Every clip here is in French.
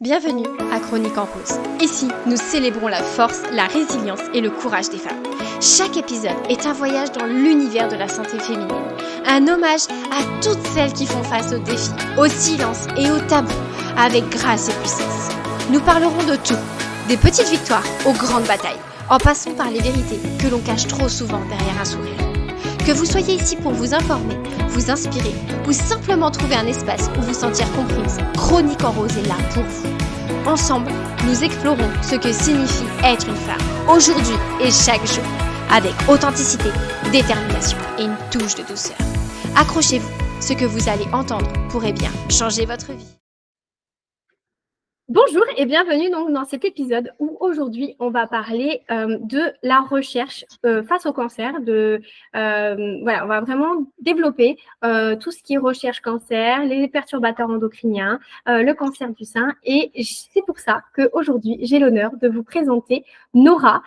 Bienvenue à Chronique en Rose. Ici, nous célébrons la force, la résilience et le courage des femmes. Chaque épisode est un voyage dans l'univers de la santé féminine. Un hommage à toutes celles qui font face aux défis, aux silences et aux tabous, avec grâce et puissance. Nous parlerons de tout, des petites victoires aux grandes batailles, en passant par les vérités que l'on cache trop souvent derrière un sourire. Que vous soyez ici pour vous informer, vous inspirer ou simplement trouver un espace où vous sentir comprise, Chronique en Rose est là pour vous. Ensemble, nous explorons ce que signifie être une femme, aujourd'hui et chaque jour, avec authenticité, détermination et une touche de douceur. Accrochez-vous, ce que vous allez entendre pourrait bien changer votre vie. Bonjour et bienvenue donc dans cet épisode où aujourd'hui on va parler de la recherche face au cancer. On va vraiment développer tout ce qui est recherche cancer, les perturbateurs endocriniens, le cancer du sein. Et c'est pour ça qu'aujourd'hui j'ai l'honneur de vous présenter Nora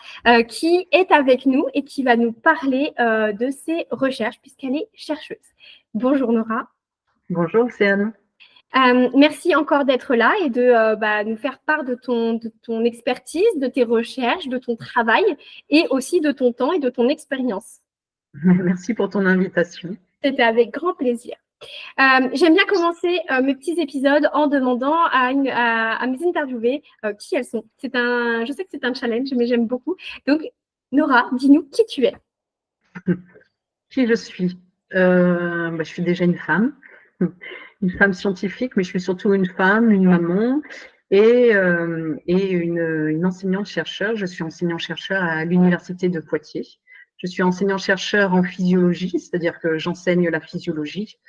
qui est avec nous et qui va nous parler de ses recherches puisqu'elle est chercheuse. Bonjour Nora. Bonjour Océane. Merci encore d'être là et de nous faire part de ton expertise, de tes recherches, de ton travail et aussi de ton temps et de ton expérience. Merci pour ton invitation. C'était avec grand plaisir. J'aime bien commencer mes petits épisodes en demandant à mes interviewées qui elles sont. Je sais que c'est un challenge, mais j'aime beaucoup. Donc, Nora, dis-nous qui tu es. Qui je suis je suis déjà une femme scientifique, mais je suis surtout une femme, une maman et une enseignante-chercheur. Je suis enseignante-chercheur à l'Université de Poitiers. Je suis enseignante-chercheur en physiologie, c'est-à-dire que j'enseigne la physiologie.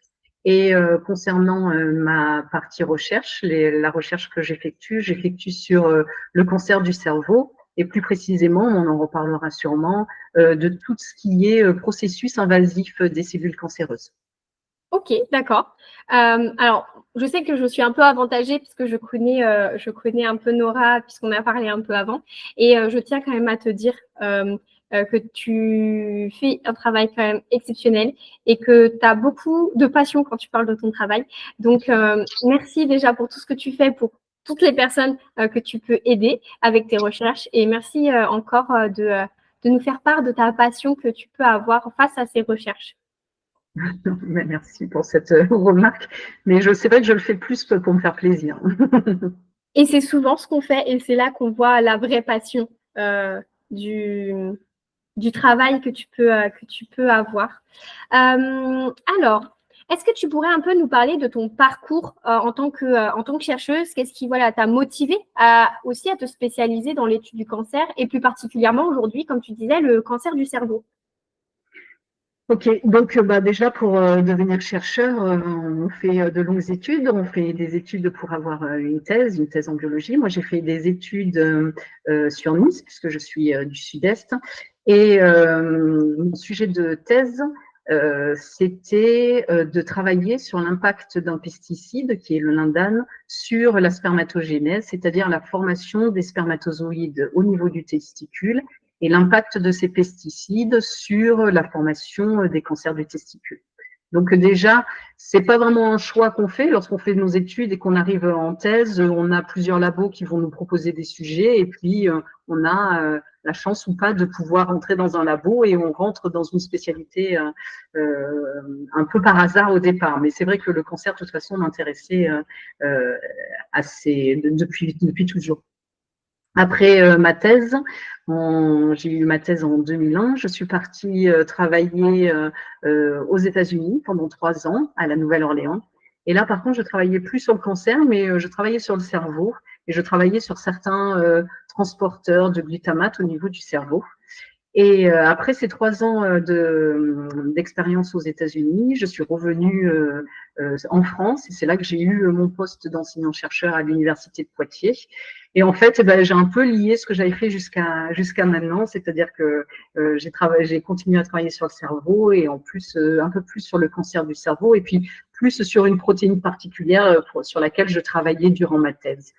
Et concernant ma partie recherche, la recherche que j'effectue sur le cancer du cerveau. Et plus précisément, on en reparlera sûrement, de tout ce qui est processus invasif des cellules cancéreuses. Ok, d'accord. Alors, je sais que je suis un peu avantagée puisque je connais un peu Nora puisqu'on a parlé un peu avant. Et je tiens quand même à te dire que tu fais un travail quand même exceptionnel et que tu as beaucoup de passion quand tu parles de ton travail. Donc, merci déjà pour tout ce que tu fais pour toutes les personnes que tu peux aider avec tes recherches. Et merci encore de nous faire part de ta passion que tu peux avoir face à ces recherches. Merci pour cette remarque, mais c'est vrai que je le fais plus pour me faire plaisir. Et c'est souvent ce qu'on fait, et c'est là qu'on voit la vraie passion du travail que tu peux avoir. Alors, est-ce que tu pourrais un peu nous parler de ton parcours en tant que chercheuse? Qu'est-ce qui t'a motivée aussi à te spécialiser dans l'étude du cancer, et plus particulièrement aujourd'hui, comme tu disais, le cancer du cerveau? Ok, donc déjà pour devenir chercheur, on fait de longues études, on fait des études pour avoir une thèse en biologie. Moi, j'ai fait des études sur Nice, puisque je suis du Sud-Est, et mon sujet de thèse, c'était de travailler sur l'impact d'un pesticide, qui est le lindane, sur la spermatogénèse, c'est-à-dire la formation des spermatozoïdes au niveau du testicule, et l'impact de ces pesticides sur la formation des cancers du testicule. Donc déjà, c'est pas vraiment un choix qu'on fait lorsqu'on fait nos études et qu'on arrive en thèse. On a plusieurs labos qui vont nous proposer des sujets et puis on a la chance ou pas de pouvoir entrer dans un labo et on rentre dans une spécialité un peu par hasard au départ. Mais c'est vrai que le cancer, de toute façon, m'intéressait depuis toujours. Après ma thèse, j'ai eu ma thèse en 2001. Je suis partie travailler aux États-Unis pendant 3 ans à la Nouvelle-Orléans. Et là, par contre, je travaillais plus sur le cancer, mais je travaillais sur le cerveau et je travaillais sur certains transporteurs de glutamate au niveau du cerveau. Et après ces 3 ans d'expérience aux États-Unis, je suis revenue en France et c'est là que j'ai eu mon poste d'enseignant-chercheur à l'Université de Poitiers. Et en fait, j'ai un peu lié ce que j'avais fait jusqu'à maintenant, c'est-à-dire que j'ai continué à travailler sur le cerveau et en plus un peu plus sur le cancer du cerveau et puis plus sur une protéine particulière sur laquelle je travaillais durant ma thèse.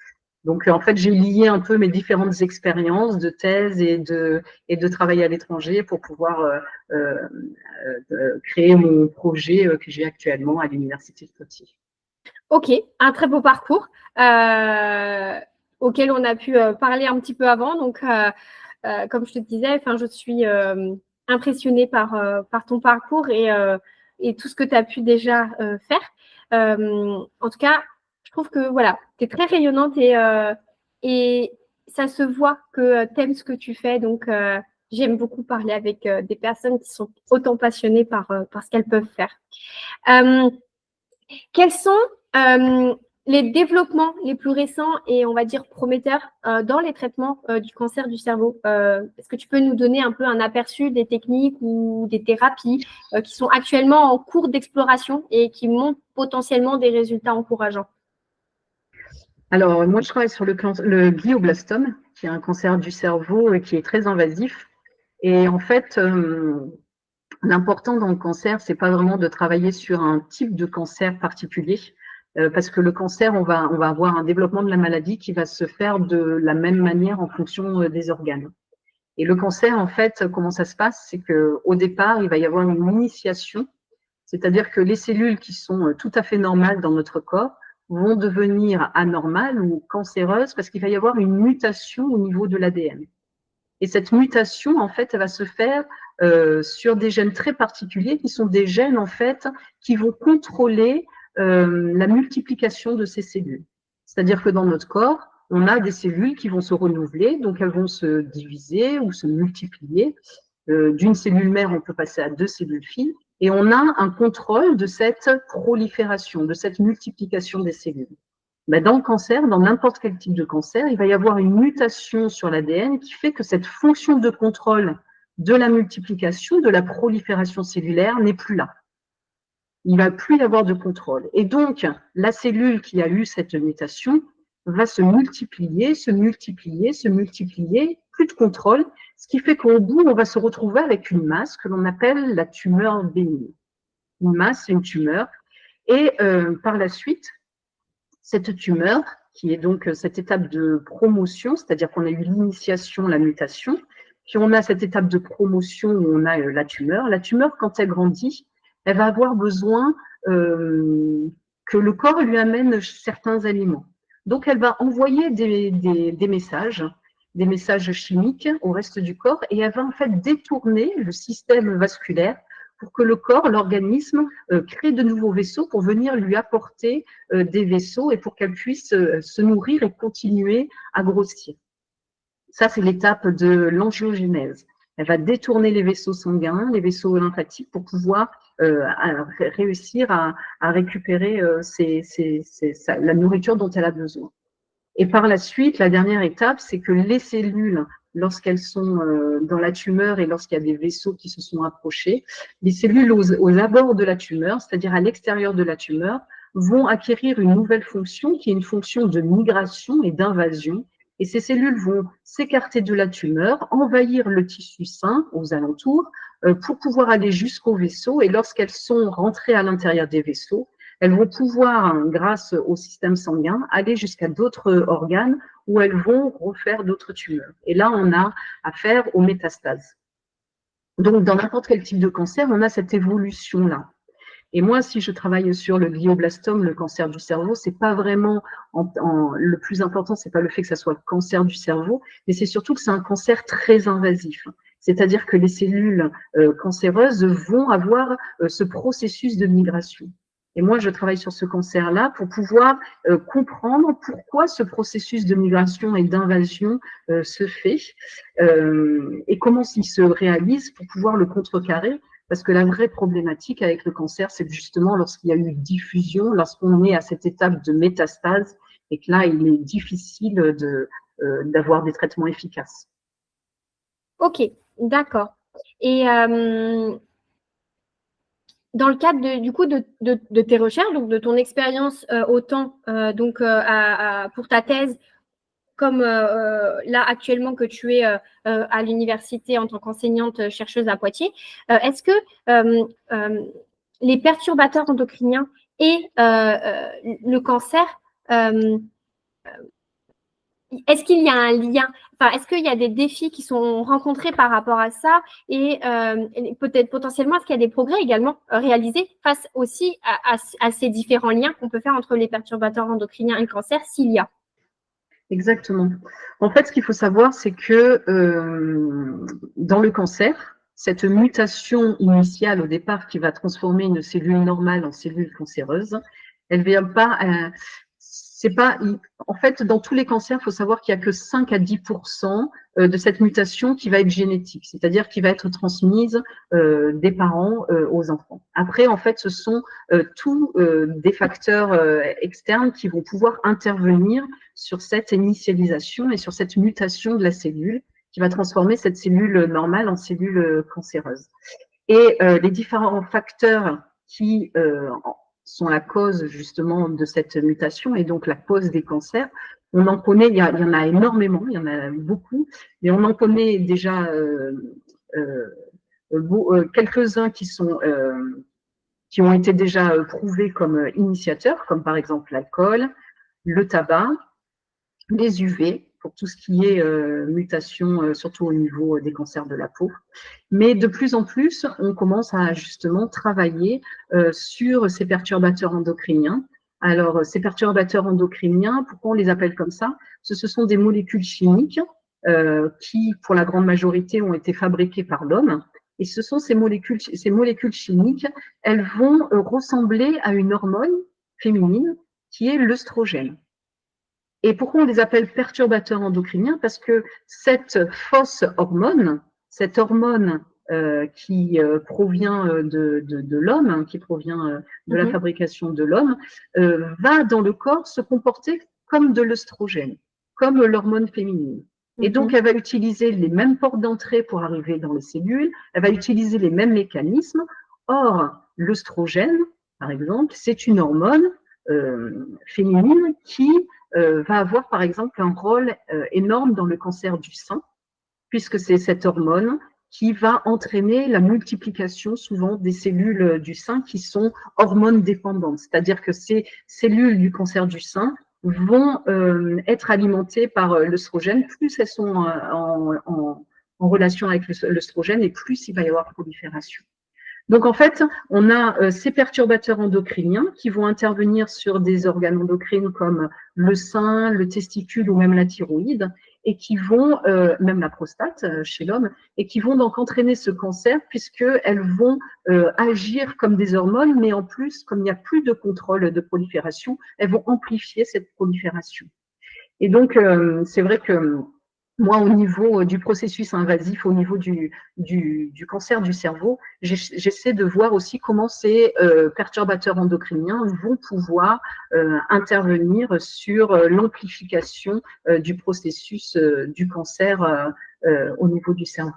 Donc, en fait, j'ai lié un peu mes différentes expériences de thèse et de travail à l'étranger pour pouvoir créer mon projet que j'ai actuellement à l'Université de Poitiers. Ok, un très beau parcours auquel on a pu parler un petit peu avant. Donc, comme je te disais, je suis impressionnée par ton parcours et tout ce que tu as pu déjà faire. En tout cas, je trouve que voilà, tu es très rayonnante et ça se voit que tu aimes ce que tu fais. Donc, j'aime beaucoup parler avec des personnes qui sont autant passionnées par ce qu'elles peuvent faire. Quels sont les développements les plus récents et on va dire prometteurs dans les traitements du cancer du cerveau? Est-ce que tu peux nous donner un peu un aperçu des techniques ou des thérapies qui sont actuellement en cours d'exploration et qui montrent potentiellement des résultats encourageants? Alors, moi, je travaille sur le glioblastome, qui est un cancer du cerveau qui est très invasif. Et en fait, l'important dans le cancer, c'est pas vraiment de travailler sur un type de cancer particulier, parce que le cancer, on va avoir un développement de la maladie qui va se faire de la même manière en fonction des organes. Et le cancer, en fait, comment ça se passe? C'est qu'au départ, il va y avoir une initiation, c'est-à-dire que les cellules qui sont tout à fait normales dans notre corps vont devenir anormales ou cancéreuses parce qu'il va y avoir une mutation au niveau de l'ADN. Et cette mutation, en fait, elle va se faire sur des gènes très particuliers qui sont des gènes, en fait, qui vont contrôler la multiplication de ces cellules. C'est-à-dire que dans notre corps, on a des cellules qui vont se renouveler, donc elles vont se diviser ou se multiplier. D'une cellule mère, on peut passer à 2 cellules filles, et on a un contrôle de cette prolifération, de cette multiplication des cellules. Ben, dans le cancer, dans n'importe quel type de cancer, il va y avoir une mutation sur l'ADN qui fait que cette fonction de contrôle de la multiplication, de la prolifération cellulaire n'est plus là. Il ne va plus y avoir de contrôle. Et donc, la cellule qui a eu cette mutation va se multiplier, se multiplier, se multiplier, plus de contrôle, ce qui fait qu'au bout, on va se retrouver avec une masse que l'on appelle la tumeur bénigne. Une masse, c'est une tumeur. Et par la suite, cette tumeur, qui est donc cette étape de promotion, c'est-à-dire qu'on a eu l'initiation, la mutation, puis on a cette étape de promotion où on a la tumeur. La tumeur, quand elle grandit, elle va avoir besoin que le corps lui amène certains aliments. Donc, elle va envoyer des messages chimiques au reste du corps et elle va en fait détourner le système vasculaire pour que le corps, l'organisme, crée de nouveaux vaisseaux pour venir lui apporter des vaisseaux et pour qu'elle puisse se nourrir et continuer à grossir. Ça, c'est l'étape de l'angiogénèse. Elle va détourner les vaisseaux sanguins, les vaisseaux lymphatiques pour pouvoir réussir à récupérer la nourriture dont elle a besoin. Et par la suite, la dernière étape, c'est que les cellules, lorsqu'elles sont dans la tumeur et lorsqu'il y a des vaisseaux qui se sont approchés, les cellules aux abords de la tumeur, c'est-à-dire à l'extérieur de la tumeur, vont acquérir une nouvelle fonction qui est une fonction de migration et d'invasion. Et ces cellules vont s'écarter de la tumeur, envahir le tissu sain aux alentours pour pouvoir aller jusqu'aux vaisseaux. Et lorsqu'elles sont rentrées à l'intérieur des vaisseaux, elles vont pouvoir, grâce au système sanguin, aller jusqu'à d'autres organes où elles vont refaire d'autres tumeurs. Et là, on a affaire aux métastases. Donc, dans n'importe quel type de cancer, on a cette évolution-là. Et moi, si je travaille sur le glioblastome, le cancer du cerveau, c'est pas vraiment le plus important, c'est pas le fait que ça soit le cancer du cerveau, mais c'est surtout que c'est un cancer très invasif. C'est-à-dire que les cellules cancéreuses vont avoir ce processus de migration. Et moi, je travaille sur ce cancer-là pour pouvoir comprendre pourquoi ce processus de migration et d'invasion se fait et comment il se réalise pour pouvoir le contrecarrer. Parce que la vraie problématique avec le cancer, c'est justement lorsqu'il y a eu diffusion, lorsqu'on est à cette étape de métastase, et que là, il est difficile d'avoir des traitements efficaces. Ok, d'accord. Et dans le cadre de tes recherches, donc de ton expérience autant pour ta thèse, comme là actuellement que tu es à l'université en tant qu'enseignante chercheuse à Poitiers, est-ce que les perturbateurs endocriniens et le cancer est-ce qu'il y a un lien, enfin, est-ce qu'il y a des défis qui sont rencontrés par rapport à ça et peut-être potentiellement, est-ce qu'il y a des progrès également réalisés face aussi à ces différents liens qu'on peut faire entre les perturbateurs endocriniens et le cancer, s'il y a? Exactement. En fait, ce qu'il faut savoir, c'est que dans le cancer, cette mutation initiale au départ qui va transformer une cellule normale en cellule cancéreuse, elle vient pas. C'est pas. En fait, dans tous les cancers, il faut savoir qu'il y a que 5 à 10% de cette mutation qui va être génétique, c'est-à-dire qui va être transmise des parents aux enfants. Après, en fait, ce sont tous des facteurs externes qui vont pouvoir intervenir sur cette initialisation et sur cette mutation de la cellule qui va transformer cette cellule normale en cellule cancéreuse. Et les différents facteurs qui sont la cause justement de cette mutation et donc la cause des cancers, on en connaît, il y en a énormément, il y en a beaucoup, mais on en connaît déjà quelques-uns qui ont été déjà prouvés comme initiateurs, comme par exemple l'alcool, le tabac, les UV, pour tout ce qui est mutation, surtout au niveau des cancers de la peau. Mais de plus en plus, on commence à justement travailler sur ces perturbateurs endocriniens. Alors, ces perturbateurs endocriniens, pourquoi on les appelle comme ça? Ce sont des molécules chimiques qui, pour la grande majorité, ont été fabriquées par l'homme. Et ce sont ces molécules chimiques, elles vont ressembler à une hormone féminine qui est l'œstrogène. Et pourquoi on les appelle perturbateurs endocriniens? Parce que cette fausse hormone, cette hormone qui provient de l'homme, qui provient de la fabrication de l'homme, va dans le corps se comporter comme de l'œstrogène, comme l'hormone féminine. Et donc, elle va utiliser les mêmes portes d'entrée pour arriver dans les cellules, elle va utiliser les mêmes mécanismes. Or, l'œstrogène, par exemple, c'est une hormone féminine qui va avoir par exemple un rôle énorme dans le cancer du sein, puisque c'est cette hormone qui va entraîner la multiplication souvent des cellules du sein qui sont hormones dépendantes, c'est-à-dire que ces cellules du cancer du sein vont être alimentées par l'œstrogène, plus elles sont en relation avec l'œstrogène et plus il va y avoir prolifération. Donc, en fait, on a ces perturbateurs endocriniens qui vont intervenir sur des organes endocrines comme le sein, le testicule ou même la thyroïde, et qui vont, même la prostate chez l'homme, et qui vont donc entraîner ce cancer puisqu'elles vont agir comme des hormones, mais en plus, comme il n'y a plus de contrôle de prolifération, elles vont amplifier cette prolifération. Et donc, c'est vrai que moi, au niveau du processus invasif, au niveau du cancer du cerveau, j'essaie de voir aussi comment ces perturbateurs endocriniens vont pouvoir intervenir sur l'amplification du processus du cancer au niveau du cerveau.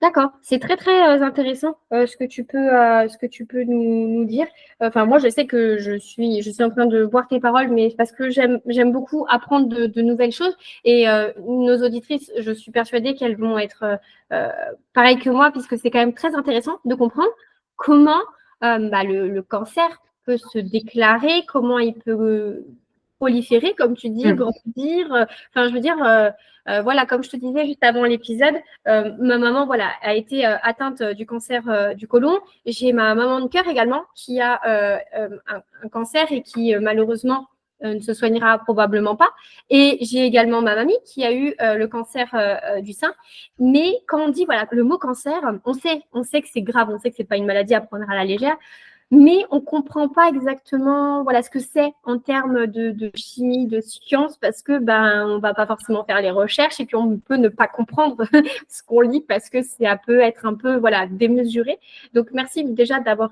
D'accord, c'est très très intéressant ce que tu peux nous dire. Enfin, moi, je sais que je suis en train de voir tes paroles, mais parce que j'aime beaucoup apprendre de nouvelles choses. Et nos auditrices, je suis persuadée qu'elles vont être pareilles que moi, puisque c'est quand même très intéressant de comprendre comment le cancer peut se déclarer, comment il peut proliférer, comme tu dis, grandir. Enfin, je veux dire, voilà, comme je te disais juste avant l'épisode, ma maman, voilà, a été atteinte du cancer du côlon. J'ai ma maman de cœur également qui a un cancer et qui malheureusement ne se soignera probablement pas. Et j'ai également ma mamie qui a eu le cancer du sein. Mais quand on dit voilà le mot cancer, on sait que c'est grave, on sait que c'est pas une maladie à prendre à la légère. Mais on ne comprend pas exactement voilà, ce que c'est en termes de chimie, de science, parce que on ne va pas forcément faire les recherches et puis on peut ne pas comprendre ce qu'on lit parce que ça peut être un peu voilà, démesuré. Donc, merci déjà d'avoir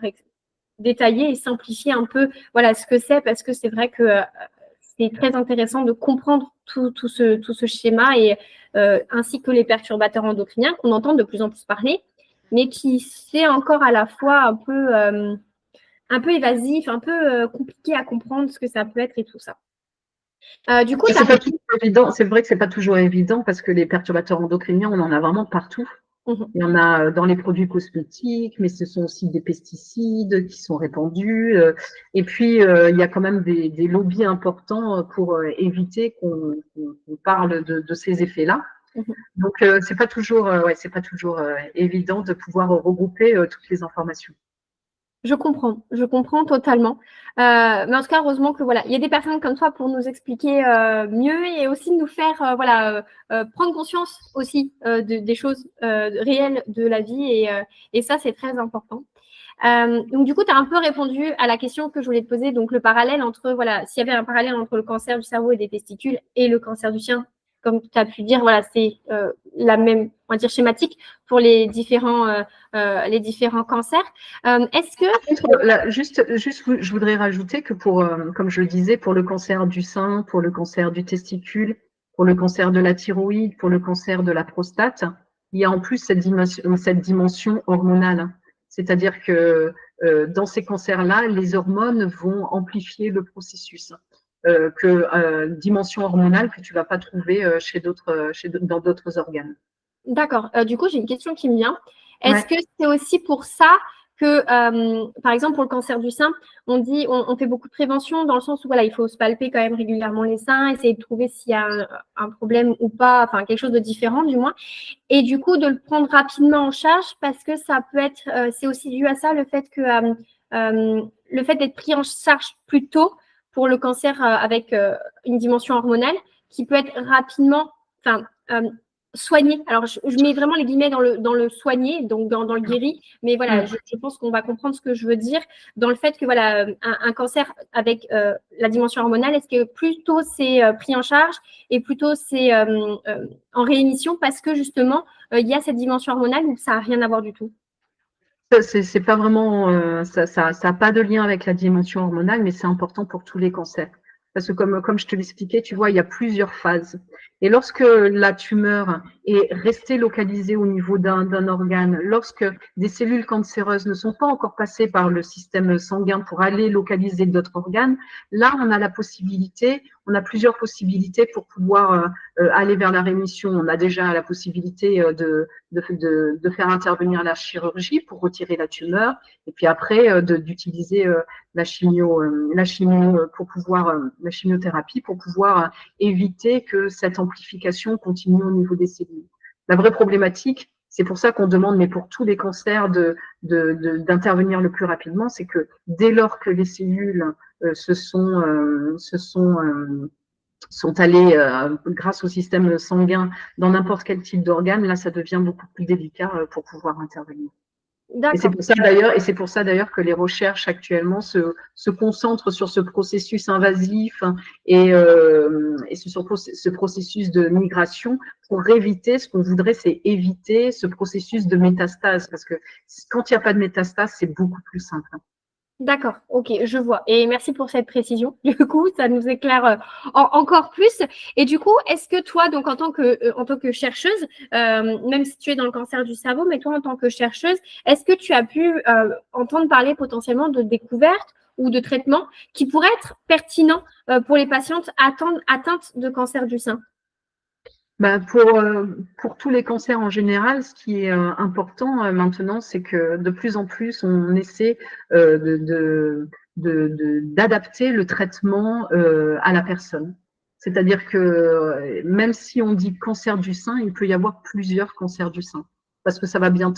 détaillé et simplifié un peu voilà, ce que c'est, parce que c'est vrai que c'est très intéressant de comprendre tout ce schéma et ainsi que les perturbateurs endocriniens qu'on entend de plus en plus parler, mais qui c'est encore à la fois un peu évasif, un peu compliqué à comprendre ce que ça peut être et tout ça. Du coup, c'est pas toujours évident. C'est vrai que c'est pas toujours évident parce que les perturbateurs endocriniens, on en a vraiment partout. Mhm. Il y en a dans les produits cosmétiques, mais ce sont aussi des pesticides qui sont répandus. Et puis, il y a quand même des lobbies importants pour éviter qu'on parle de ces effets-là. Mhm. Donc, c'est pas toujours évident de pouvoir regrouper toutes les informations. Je comprends totalement. Mais en tout cas, heureusement que voilà, il y a des personnes comme toi pour nous expliquer mieux et aussi nous faire prendre conscience aussi des choses réelles de la vie et ça, c'est très important. Donc, du coup, tu as un peu répondu à la question que je voulais te poser. Donc, le parallèle entre, voilà, s'il y avait un parallèle entre le cancer du cerveau et des testicules et le cancer du sein, comme tu as pu dire, voilà, c'est la même, on va dire, schématique pour les différents cancers. Est-ce que… Là, juste, je voudrais rajouter que comme je le disais, pour le cancer du sein, pour le cancer du testicule, pour le cancer de la thyroïde, pour le cancer de la prostate, il y a en plus cette dimension hormonale. C'est-à-dire que dans ces cancers-là, les hormones vont amplifier le processus. Dimension hormonale que tu vas pas trouver dans d'autres organes. D'accord. Du coup, j'ai une question qui me vient. Est-ce Ouais. que c'est aussi pour ça que, par exemple, pour le cancer du sein, on dit, on fait beaucoup de prévention dans le sens où voilà, il faut se palper quand même régulièrement les seins, essayer de trouver s'il y a un problème ou pas, enfin quelque chose de différent du moins, et du coup de le prendre rapidement en charge parce que ça peut être, c'est aussi dû à ça le fait d'être pris en charge plus tôt pour le cancer avec une dimension hormonale qui peut être rapidement, enfin soigner. Alors, je mets vraiment les guillemets dans le soigner, donc dans le guéri, mais voilà, je pense qu'on va comprendre ce que je veux dire dans le fait que voilà, un cancer avec la dimension hormonale, est-ce que plutôt c'est pris en charge et plutôt c'est en réémission parce que justement, il y a cette dimension hormonale ou ça n'a rien à voir du tout? C'est pas vraiment, ça a pas de lien avec la dimension hormonale, mais c'est important pour tous les cancers. Parce que comme je te l'expliquais, tu vois, il y a plusieurs phases. Et lorsque la tumeur est restée localisée au niveau d'un organe, lorsque des cellules cancéreuses ne sont pas encore passées par le système sanguin pour aller localiser d'autres organes, là, on a plusieurs possibilités pour pouvoir aller vers la rémission. On a déjà la possibilité de faire intervenir la chirurgie pour retirer la tumeur, et puis après d'utiliser la chimiothérapie pour pouvoir éviter que cette amplification continue au niveau des cellules. La vraie problématique, c'est pour ça qu'on demande, mais pour tous les cancers, d'intervenir le plus rapidement, c'est que dès lors que les cellules sont allés grâce au système sanguin dans n'importe quel type d'organe, là, ça devient beaucoup plus délicat pour pouvoir intervenir. Et c'est D'accord. pour ça d'ailleurs que les recherches actuellement se concentrent sur ce processus invasif et sur ce processus de migration pour éviter, ce qu'on voudrait, c'est éviter ce processus de métastase, parce que quand il n'y a pas de métastase, c'est beaucoup plus simple. D'accord, ok, je vois. Et merci pour cette précision. Du coup, ça nous éclaire encore plus. Et du coup, est-ce que toi, donc en tant que chercheuse, même si tu es dans le cancer du cerveau, mais toi en tant que chercheuse, est-ce que tu as pu entendre parler potentiellement de découvertes ou de traitements qui pourraient être pertinents pour les patientes atteintes de cancer du sein? Bah pour tous les cancers en général, ce qui est important maintenant, c'est que de plus en plus, on essaie d'adapter le traitement à la personne. C'est-à-dire que même si on dit cancer du sein, il peut y avoir plusieurs cancers du sein. Parce que ça va bien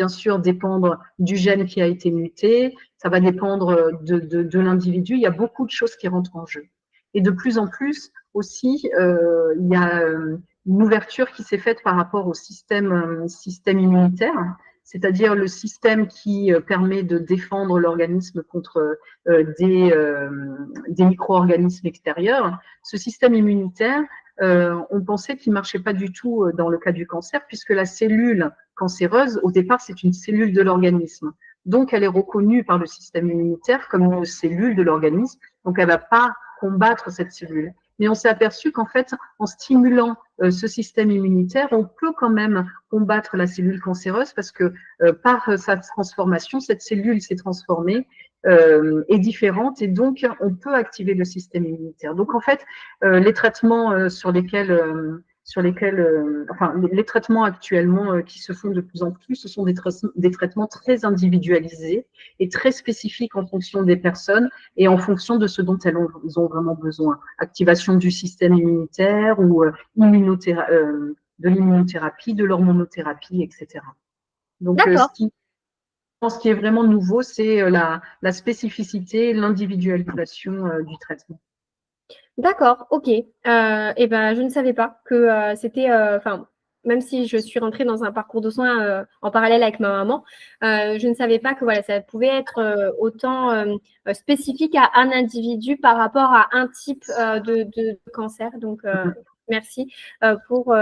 sûr, dépendre du gène qui a été muté, ça va dépendre de l'individu. Il y a beaucoup de choses qui rentrent en jeu. Et de plus en plus aussi, il y a une ouverture qui s'est faite par rapport au système immunitaire, c'est-à-dire le système qui permet de défendre l'organisme contre des micro-organismes extérieurs. Ce système immunitaire, on pensait qu'il ne marchait pas du tout dans le cas du cancer, puisque la cellule cancéreuse, au départ, c'est une cellule de l'organisme. Donc, elle est reconnue par le système immunitaire comme une cellule de l'organisme. Donc, elle ne va pas combattre cette cellule. Mais on s'est aperçu qu'en fait, en stimulant ce système immunitaire, on peut quand même combattre la cellule cancéreuse parce que par sa transformation, cette cellule s'est transformée, est différente et donc on peut activer le système immunitaire. Donc en fait, les traitements sur lesquels, les traitements actuellement qui se font de plus en plus, ce sont des traitements très individualisés et très spécifiques en fonction des personnes et en fonction de ce dont elles ont vraiment besoin. Activation du système immunitaire ou de l'immunothérapie, de l'hormonothérapie, etc. Donc, ce qui est vraiment nouveau, c'est la spécificité, l'individualisation du traitement. D'accord, ok. Et ben, je ne savais pas que c'était, même si je suis rentrée dans un parcours de soins en parallèle avec ma maman, je ne savais pas que voilà, ça pouvait être autant spécifique à un individu par rapport à un type de cancer. Donc, merci pour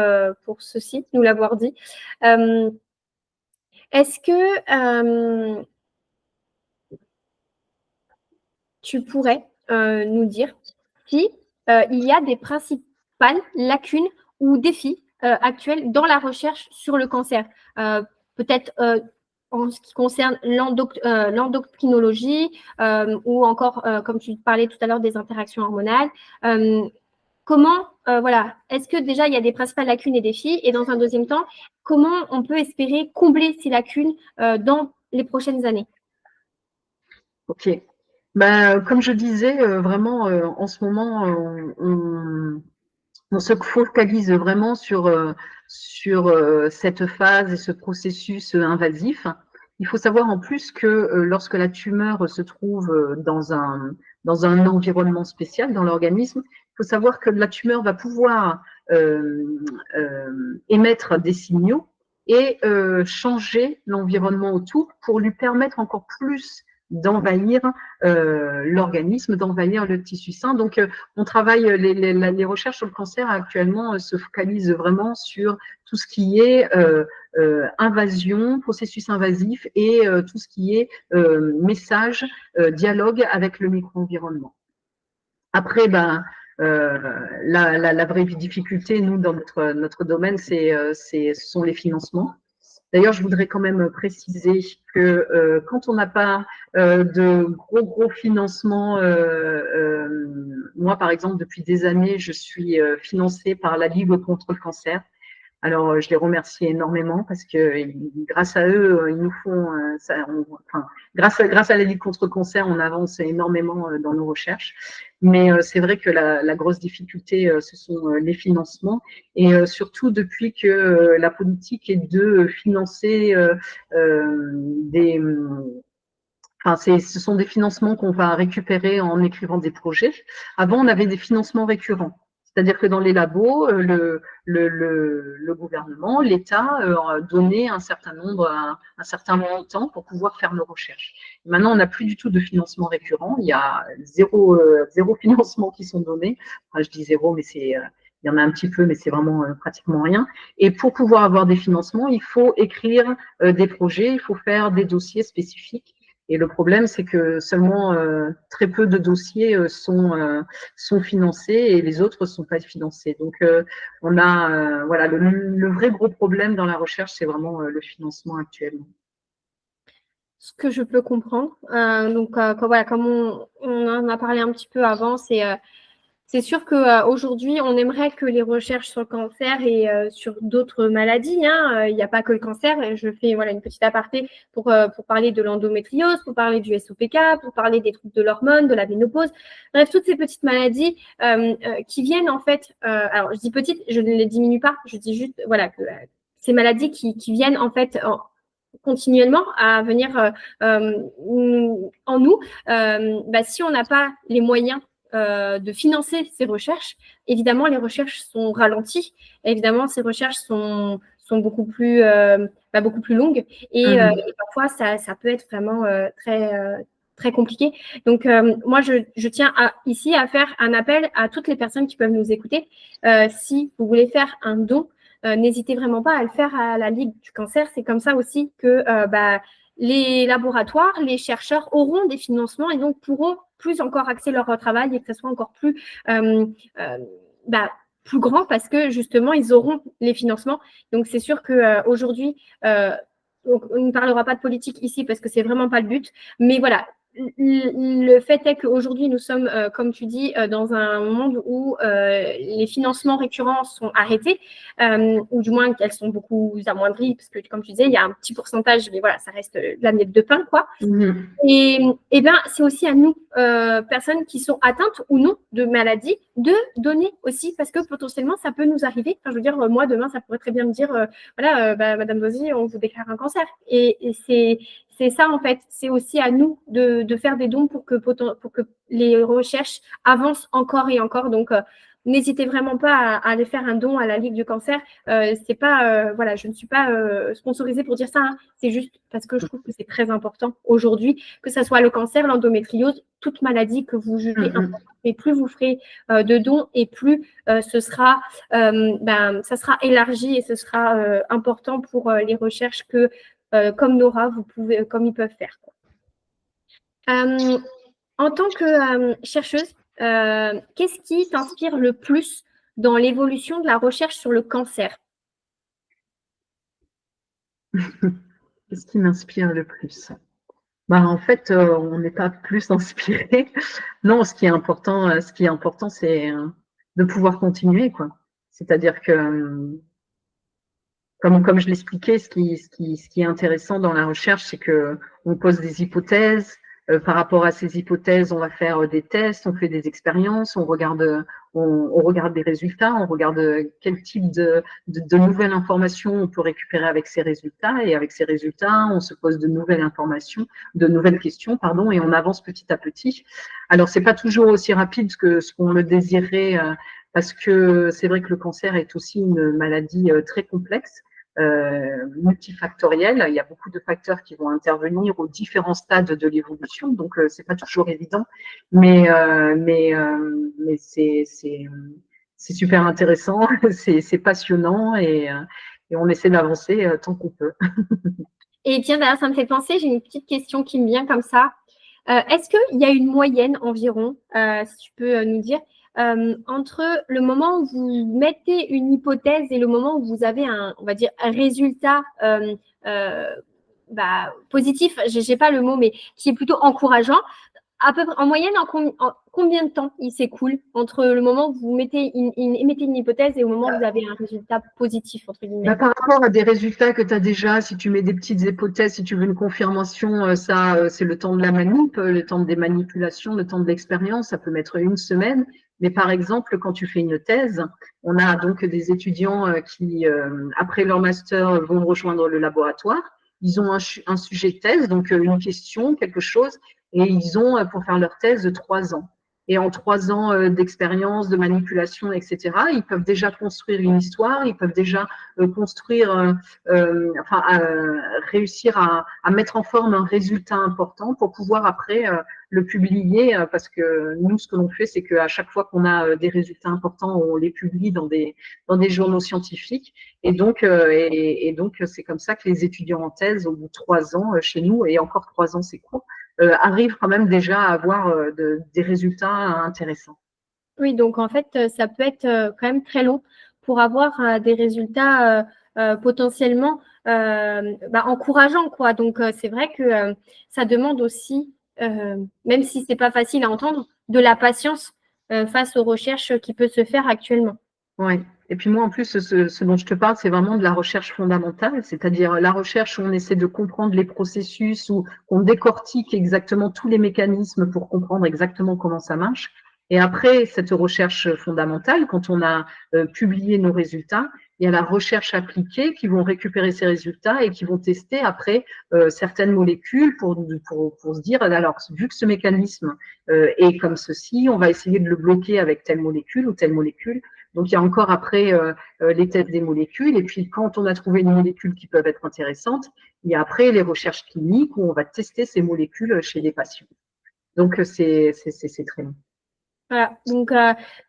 ceci, nous l'avoir dit. Est-ce que tu pourrais nous dire si il y a des principales lacunes ou défis actuels dans la recherche sur le cancer, peut-être en ce qui concerne l'endocrinologie ou encore, comme tu parlais tout à l'heure, des interactions hormonales. Comment, voilà, est-ce que déjà il y a des principales lacunes et défis? Et dans un deuxième temps, comment on peut espérer combler ces lacunes dans les prochaines années? Ok. Ben, comme je disais, vraiment, en ce moment, on se focalise vraiment sur cette phase et ce processus invasif. Il faut savoir en plus que lorsque la tumeur se trouve dans un environnement spécial dans l'organisme, il faut savoir que la tumeur va pouvoir émettre des signaux et changer l'environnement autour pour lui permettre encore plus d'envahir l'organisme, d'envahir le tissu sain. Donc, on travaille, les recherches sur le cancer actuellement se focalisent vraiment sur tout ce qui est invasion, processus invasif et tout ce qui est message, dialogue avec le micro-environnement. Après, la vraie difficulté, nous, dans notre domaine, ce sont les financements. D'ailleurs, je voudrais quand même préciser que quand on n'a pas de gros financements, moi, par exemple, depuis des années, je suis financée par la Ligue contre le cancer. Alors, je les remercie énormément parce que grâce à eux, ils nous font grâce à la Ligue contre le cancer, on avance énormément dans nos recherches. Mais c'est vrai que la grosse difficulté, ce sont les financements et surtout depuis que la politique est de financer ce sont des financements qu'on va récupérer en écrivant des projets. Avant, on avait des financements récurrents. C'est-à-dire que dans les labos, le gouvernement, l'État donnait un certain montant pour pouvoir faire nos recherches. Maintenant, on n'a plus du tout de financement récurrent. Il y a zéro financement qui sont donnés. Enfin, je dis zéro, mais il y en a un petit peu, mais c'est vraiment pratiquement rien. Et pour pouvoir avoir des financements, il faut écrire des projets, il faut faire des dossiers spécifiques. Et le problème, c'est que seulement très peu de dossiers sont financés et les autres ne sont pas financés. Donc, on a voilà, le vrai gros problème dans la recherche, c'est vraiment le financement actuellement. Ce que je peux comprendre. Comme on en a parlé un petit peu avant, c'est sûr qu'aujourd'hui, on aimerait que les recherches sur le cancer et sur d'autres maladies, il n'y a pas que le cancer. Je fais une petite aparté pour parler de l'endométriose, pour parler du SOPK, pour parler des troubles de l'hormone, de la ménopause. Bref, toutes ces petites maladies qui viennent en fait, alors je dis petites, je ne les diminue pas, je dis juste que ces maladies qui viennent en fait continuellement à venir en nous, si on n'a pas les moyens de financer ces recherches, évidemment, les recherches sont ralenties. Évidemment, ces recherches sont beaucoup plus longues et parfois, ça peut être vraiment très compliqué. Donc, moi, je tiens ici à faire un appel à toutes les personnes qui peuvent nous écouter. Si vous voulez faire un don, n'hésitez vraiment pas à le faire à la Ligue du cancer. C'est comme ça aussi que les laboratoires, les chercheurs auront des financements et donc pourront plus encore axer leur travail et que ce soit encore plus grand parce que justement, ils auront les financements. Donc, c'est sûr qu'aujourd'hui, on ne parlera pas de politique ici parce que c'est vraiment pas le but. Mais voilà, le fait est qu'aujourd'hui, nous sommes, comme tu dis, dans un monde où les financements récurrents sont arrêtés, ou du moins qu'elles sont beaucoup amoindries, parce que, comme tu disais, il y a un petit pourcentage, mais voilà, ça reste de la miette de pain, quoi. Et bien, c'est aussi à nous, personnes qui sont atteintes ou non de maladies, de donner aussi, parce que potentiellement, ça peut nous arriver. Enfin, je veux dire, moi, demain, ça pourrait très bien me dire, voilà, Madame Dozy, on vous déclare un cancer. Et c'est ça, en fait. C'est aussi à nous de faire des dons pour que les recherches avancent encore et encore. Donc, n'hésitez vraiment pas à aller faire un don à la Ligue du cancer. C'est pas, voilà, je ne suis pas sponsorisée pour dire ça. Hein. C'est juste parce que je trouve que c'est très important aujourd'hui, que ce soit le cancer, l'endométriose, toute maladie que vous jugez importante. Et plus vous ferez de dons et plus ça sera élargi et ce sera important pour les recherches que, comme Nora, comme ils peuvent faire. En tant que chercheuse, qu'est-ce qui t'inspire le plus dans l'évolution de la recherche sur le cancer? Qu'est-ce qui m'inspire le plus? En fait, on n'est pas plus inspiré. Non, ce qui est important, c'est de pouvoir continuer, quoi. C'est-à-dire que, comme je l'expliquais, ce qui est intéressant dans la recherche, c'est que on pose des hypothèses. Par rapport à ces hypothèses, on va faire des tests, on fait des expériences, on regarde des résultats, on regarde quel type de nouvelles informations on peut récupérer avec ces résultats. Et avec ces résultats, on se pose de nouvelles questions, pardon, et on avance petit à petit. Alors, c'est pas toujours aussi rapide que ce qu'on le désirait, parce que c'est vrai que le cancer est aussi une maladie très complexe. Multifactoriel. Il y a beaucoup de facteurs qui vont intervenir aux différents stades de l'évolution, donc c'est pas toujours évident, mais c'est super intéressant, c'est passionnant et on essaie d'avancer tant qu'on peut. Et tiens, d'ailleurs, ça me fait penser, j'ai une petite question qui me vient comme ça. Est-ce qu'il y a une moyenne environ, si tu peux nous dire, entre le moment où vous mettez une hypothèse et le moment où vous avez on va dire, un résultat positif, je n'ai pas le mot, mais qui est plutôt encourageant, à peu près, en moyenne, en combien de temps il s'écoule entre le moment où vous émettez une hypothèse et au moment où vous avez un résultat positif, entre guillemets? Par rapport à des résultats que tu as déjà, si tu mets des petites hypothèses, si tu veux une confirmation, ça, c'est le temps de la manip, le temps des manipulations, le temps de l'expérience, ça peut mettre une semaine. Mais par exemple, quand tu fais une thèse, on a donc des étudiants qui, après leur master, vont rejoindre le laboratoire. Ils ont un sujet de thèse, donc une question, quelque chose, et ils ont, pour faire leur thèse, 3 ans. Et en 3 ans d'expérience, de manipulation, etc., ils peuvent déjà construire une histoire, ils peuvent déjà réussir à mettre en forme un résultat important pour pouvoir après le publier, parce que nous, ce que l'on fait, c'est qu'à chaque fois qu'on a des résultats importants, on les publie dans des journaux scientifiques. Et donc, c'est comme ça que les étudiants en thèse, au bout de 3 ans chez nous, et encore 3 ans, c'est court, arrivent quand même déjà à avoir des résultats intéressants. Oui, donc en fait, ça peut être quand même très long pour avoir des résultats potentiellement encourageants, quoi. Donc, c'est vrai que ça demande aussi, même si ce n'est pas facile à entendre, de la patience face aux recherches qui peuvent se faire actuellement. Oui. Et puis moi, en plus, ce dont je te parle, c'est vraiment de la recherche fondamentale, c'est-à-dire la recherche où on essaie de comprendre les processus, où on décortique exactement tous les mécanismes pour comprendre exactement comment ça marche. Et après cette recherche fondamentale, quand on a publié nos résultats, il y a la recherche appliquée qui vont récupérer ces résultats et qui vont tester après certaines molécules pour se dire, alors, vu que ce mécanisme est comme ceci, on va essayer de le bloquer avec telle molécule ou telle molécule. Donc, il y a encore après les tests des molécules. Et puis, quand on a trouvé une molécule qui peuvent être intéressantes, il y a après les recherches cliniques où on va tester ces molécules chez les patients. Donc, c'est très long. Voilà, donc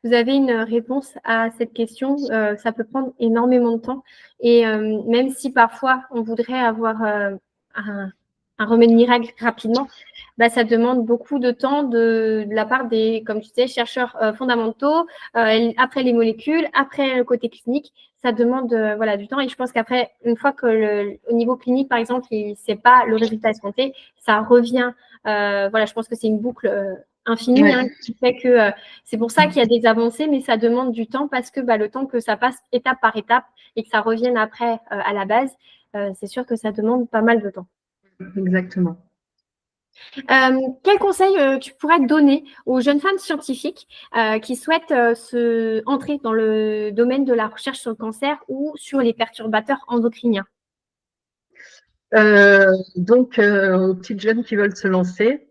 vous avez une réponse à cette question. Ça peut prendre énormément de temps. Et même si parfois on voudrait avoir un remède miracle rapidement, ça demande beaucoup de temps de la part des, comme tu disais, chercheurs fondamentaux, après les molécules, après le côté clinique. Ça demande du temps. Et je pense qu'après, une fois que au niveau clinique, par exemple, c'est pas le résultat escompté, ça revient Voilà, je pense que c'est une boucle infinie Ouais. qui fait que c'est pour ça qu'il y a des avancées, mais ça demande du temps parce que le temps que ça passe étape par étape et que ça revienne après à la base, c'est sûr que ça demande pas mal de temps. Exactement. Quel conseil tu pourrais donner aux jeunes femmes scientifiques qui souhaitent entrer dans le domaine de la recherche sur le cancer ou sur les perturbateurs endocriniens? Donc, aux petites jeunes qui veulent se lancer,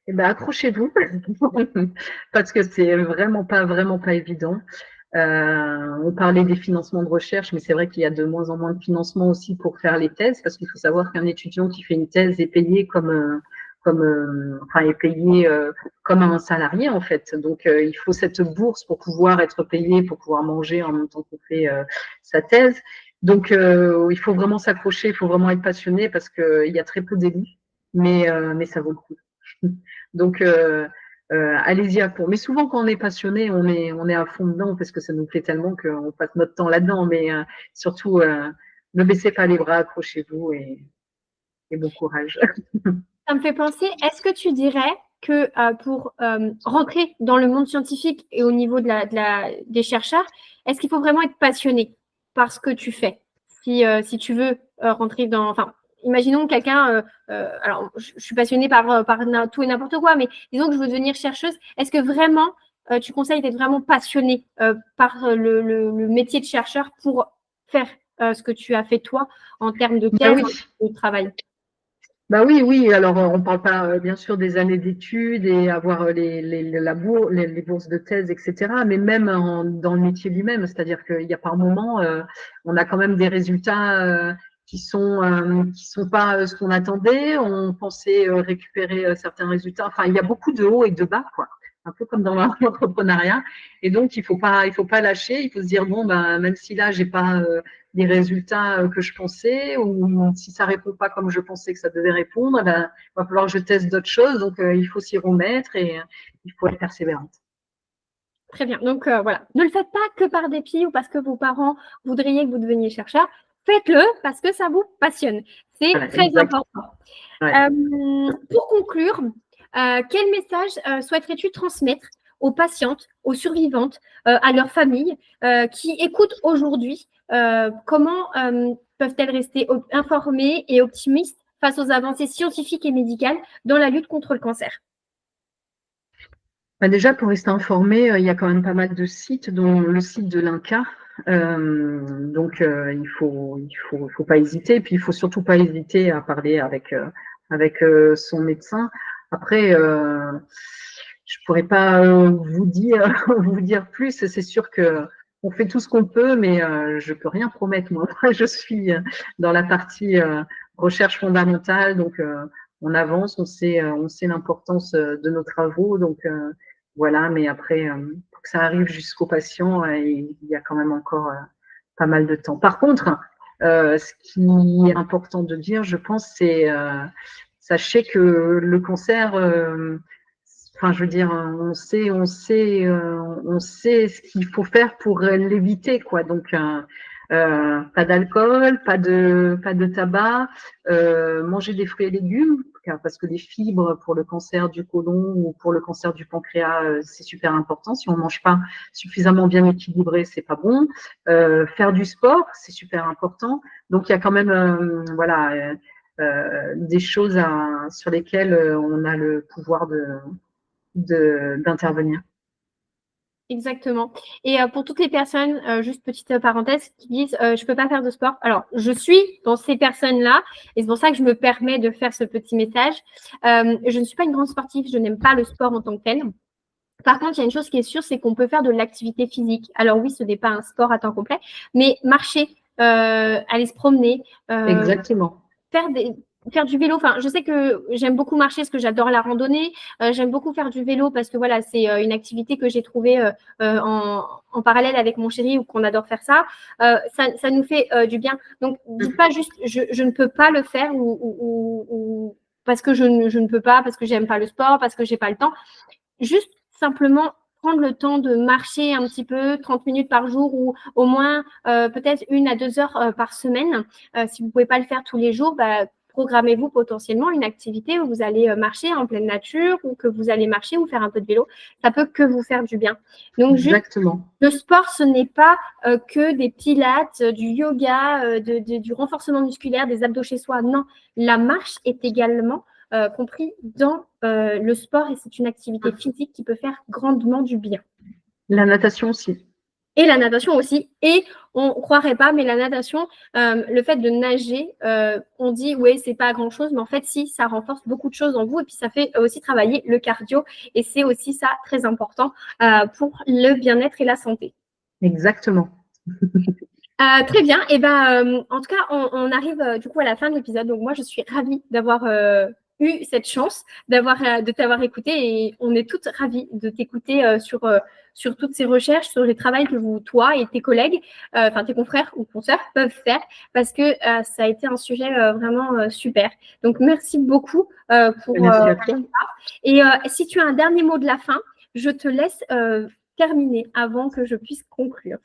eh ben, accrochez-vous parce que c'est vraiment pas évident. On parlait des financements de recherche, mais c'est vrai qu'il y a de moins en moins de financement aussi pour faire les thèses, parce qu'il faut savoir qu'un étudiant qui fait une thèse est payé est payé comme un salarié en fait. Donc il faut cette bourse pour pouvoir être payé, pour pouvoir manger en même temps qu'on fait sa thèse. Donc il faut vraiment s'accrocher, il faut vraiment être passionné parce qu'il y a très peu d'élus, mais ça vaut le coup. Donc allez-y à fond. Mais souvent, quand on est passionné, on est à fond dedans parce que ça nous plaît tellement qu'on passe notre temps là-dedans. Mais surtout, ne baissez pas les bras, accrochez-vous et bon courage. Ça me fait penser, est-ce que tu dirais que pour rentrer dans le monde scientifique et au niveau des chercheurs, est-ce qu'il faut vraiment être passionné par ce que tu fais? Si tu veux rentrer dans... Enfin, imaginons quelqu'un... alors, je suis passionnée par tout et n'importe quoi, mais disons que je veux devenir chercheuse. Est-ce que vraiment, tu conseilles d'être vraiment passionné par le métier de chercheur pour faire ce que tu as fait toi en termes de thèse, oui. en termes de travail? Bah oui. Alors, on ne parle pas bien sûr des années d'études et avoir les bourses de thèse, etc. Mais même dans le métier lui-même, c'est-à-dire qu'il y a par moment, on a quand même des résultats qui sont pas ce qu'on attendait. On pensait récupérer certains résultats. Enfin, il y a beaucoup de hauts et de bas, quoi. Un peu comme dans l'entrepreneuriat. Et donc, il faut pas lâcher. Il faut se dire bon, ben même si là, j'ai pas des résultats que je pensais, ou si ça répond pas comme je pensais que ça devait répondre, ben, il va falloir que je teste d'autres choses. Donc, il faut s'y remettre et il faut être persévérante. Très bien. Donc, voilà. Ne le faites pas que par dépit ou parce que vos parents voudraient que vous deveniez chercheur. Faites-le parce que ça vous passionne. C'est très important. Ouais. Pour conclure, quel message souhaiterais-tu transmettre aux patientes, aux survivantes, à leurs familles qui écoutent aujourd'hui? Comment peuvent-elles rester informées et optimistes face aux avancées scientifiques et médicales dans la lutte contre le cancer? Déjà, pour rester informé, il y a quand même pas mal de sites, dont le site de l'INCa. Donc, il faut pas hésiter. Puis, il faut surtout pas hésiter à parler avec son médecin. Après, je pourrais pas vous dire plus. C'est sûr que on fait tout ce qu'on peut, mais je peux rien promettre. Moi, je suis dans la partie recherche fondamentale, donc on avance, on sait l'importance de nos travaux, donc voilà. Mais après, pour que ça arrive jusqu'au patient, il y a quand même encore pas mal de temps. Par contre, ce qui est important de dire, je pense, c'est sachez que le cancer, enfin, je veux dire, on sait ce qu'il faut faire pour l'éviter, quoi. Donc, pas d'alcool, pas de tabac, manger des fruits et légumes, parce que les fibres pour le cancer du côlon ou pour le cancer du pancréas, c'est super important. Si on mange pas suffisamment bien équilibré, c'est pas bon. Faire du sport, c'est super important. Donc, il y a quand même, voilà, des choses sur lesquelles on a le pouvoir d'intervenir. Exactement. Et pour toutes les personnes, juste petite parenthèse, qui disent je peux pas faire de sport. Alors, je suis dans ces personnes-là et c'est pour ça que je me permets de faire ce petit message. Je ne suis pas une grande sportive, je n'aime pas le sport en tant que tel. Par contre, il y a une chose qui est sûre, c'est qu'on peut faire de l'activité physique. Alors oui, ce n'est pas un sport à temps complet, mais marcher, aller se promener, Exactement. faire du vélo. Enfin, je sais que j'aime beaucoup marcher parce que j'adore la randonnée. J'aime beaucoup faire du vélo parce que voilà, c'est une activité que j'ai trouvée en parallèle avec mon chéri ou qu'on adore faire ça. Ça nous fait du bien. Donc, dites pas juste je ne peux pas le faire ou parce que je ne peux pas, parce que j'aime pas le sport, parce que j'ai pas le temps. Juste simplement prendre le temps de marcher un petit peu, 30 minutes par jour ou au moins peut-être 1 à 2 heures par semaine. Si vous ne pouvez pas le faire tous les jours, programmez-vous potentiellement une activité où vous allez marcher en pleine nature ou que vous allez marcher ou faire un peu de vélo. Ça peut que vous faire du bien. Donc, Exactement. le sport, ce n'est pas que des pilates, du yoga, du renforcement musculaire, des abdos chez soi. Non, la marche est également compris dans le sport et c'est une activité physique qui peut faire grandement du bien. La natation aussi. Et la natation aussi. Et on ne croirait pas, mais la natation, le fait de nager, on dit, oui, c'est pas grand-chose, mais en fait, si, ça renforce beaucoup de choses en vous et puis ça fait aussi travailler le cardio. Et c'est aussi ça très important pour le bien-être et la santé. Exactement. Très bien. Et ben, en tout cas, on arrive du coup à la fin de l'épisode. Donc moi, je suis ravie d'avoir eu cette chance de t'avoir écouté et on est toutes ravies de t'écouter sur toutes ces recherches, sur les travaux que toi et tes collègues, enfin tes confrères ou consoeurs peuvent faire parce que ça a été un sujet vraiment super. Donc merci beaucoup pour ça. Et si tu as un dernier mot de la fin, je te laisse terminer avant que je puisse conclure.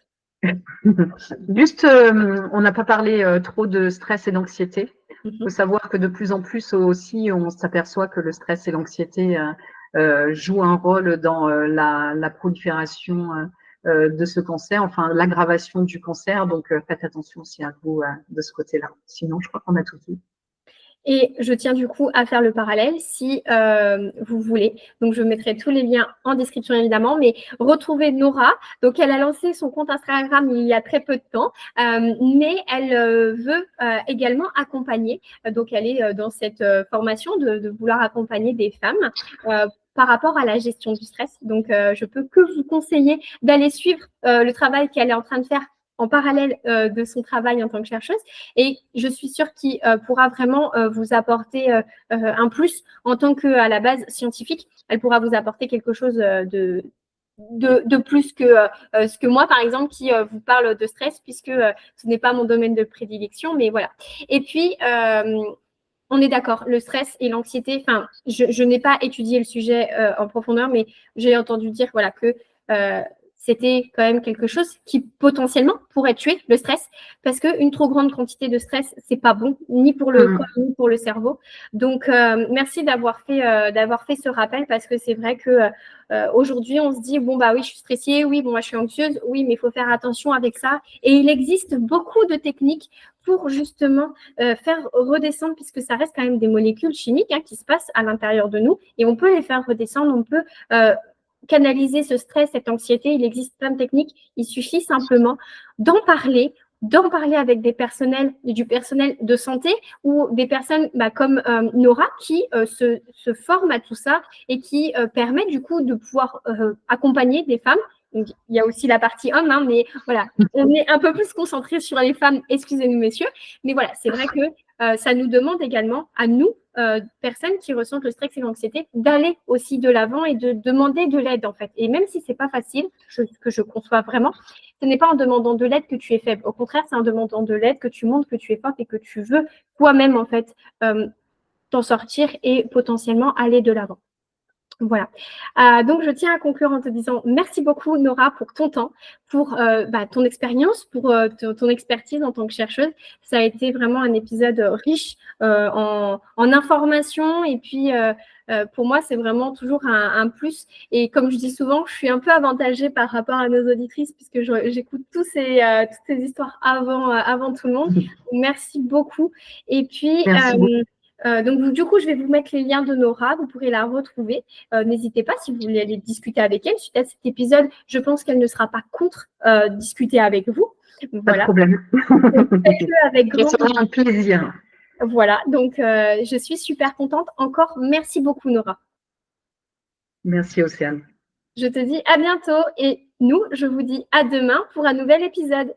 Juste, on n'a pas parlé trop de stress et d'anxiété. Il faut savoir que de plus en plus aussi, on s'aperçoit que le stress et l'anxiété jouent un rôle dans la prolifération de ce cancer, enfin l'aggravation du cancer. Donc, faites attention aussi à vous de ce côté-là. Sinon, je crois qu'on a tout dit. Et je tiens du coup à faire le parallèle si vous voulez. Donc, je mettrai tous les liens en description évidemment. Mais retrouvez Nora. Donc, elle a lancé son compte Instagram il y a très peu de temps. Mais elle veut également accompagner. Donc, elle est dans cette formation de vouloir accompagner des femmes par rapport à la gestion du stress. Donc, je peux que vous conseiller d'aller suivre le travail qu'elle est en train de faire en parallèle de son travail en tant que chercheuse. Et je suis sûre qu'il pourra vraiment vous apporter un plus en tant qu'à la base scientifique. Elle pourra vous apporter quelque chose de plus que ce que moi, par exemple, qui vous parle de stress, puisque ce n'est pas mon domaine de prédilection. Mais voilà. Et puis, on est d'accord, le stress et l'anxiété, enfin, je n'ai pas étudié le sujet en profondeur, mais j'ai entendu dire voilà, que c'était quand même quelque chose qui potentiellement pourrait tuer le stress parce qu'une trop grande quantité de stress, c'est pas bon, ni pour le corps, ni pour le cerveau. Donc, merci d'avoir fait ce rappel parce que c'est vrai que aujourd'hui, on se dit, bon, bah oui, je suis stressée, oui, bon, moi, je suis anxieuse, oui, mais il faut faire attention avec ça. Et il existe beaucoup de techniques pour justement faire redescendre, puisque ça reste quand même des molécules chimiques qui se passent à l'intérieur de nous et on peut les faire redescendre, on peut canaliser ce stress, cette anxiété. Il existe plein de techniques. Il suffit simplement d'en parler avec du personnel de santé ou des personnes comme Nora qui se forment à tout ça et qui permet du coup de pouvoir accompagner des femmes. Donc, il y a aussi la partie homme, mais voilà, on est un peu plus concentré sur les femmes, excusez-nous messieurs, mais voilà, c'est vrai que ça nous demande également à nous, personnes qui ressentent le stress et l'anxiété, d'aller aussi de l'avant et de demander de l'aide en fait. Et même si c'est pas facile, que je conçois vraiment, ce n'est pas en demandant de l'aide que tu es faible. Au contraire, c'est en demandant de l'aide que tu montres que tu es forte et que tu veux toi-même en fait t'en sortir et potentiellement aller de l'avant. Voilà. Donc, je tiens à conclure en te disant merci beaucoup, Nora, pour ton temps, pour ton expérience, pour ton expertise en tant que chercheuse. Ça a été vraiment un épisode riche en informations et puis pour moi, c'est vraiment toujours un plus. Et comme je dis souvent, je suis un peu avantagée par rapport à nos auditrices puisque j'écoute toutes ces histoires avant tout le monde. Donc, merci beaucoup. Et puis, donc, du coup, je vais vous mettre les liens de Nora. Vous pourrez la retrouver. N'hésitez pas si vous voulez aller discuter avec elle. Suite à cet épisode, je pense qu'elle ne sera pas contre discuter avec vous. Voilà. Pas de problème. Faites-le avec grand plaisir. Voilà. Donc, je suis super contente. Encore, merci beaucoup, Nora. Merci, Océane. Je te dis à bientôt. Et nous, je vous dis à demain pour un nouvel épisode.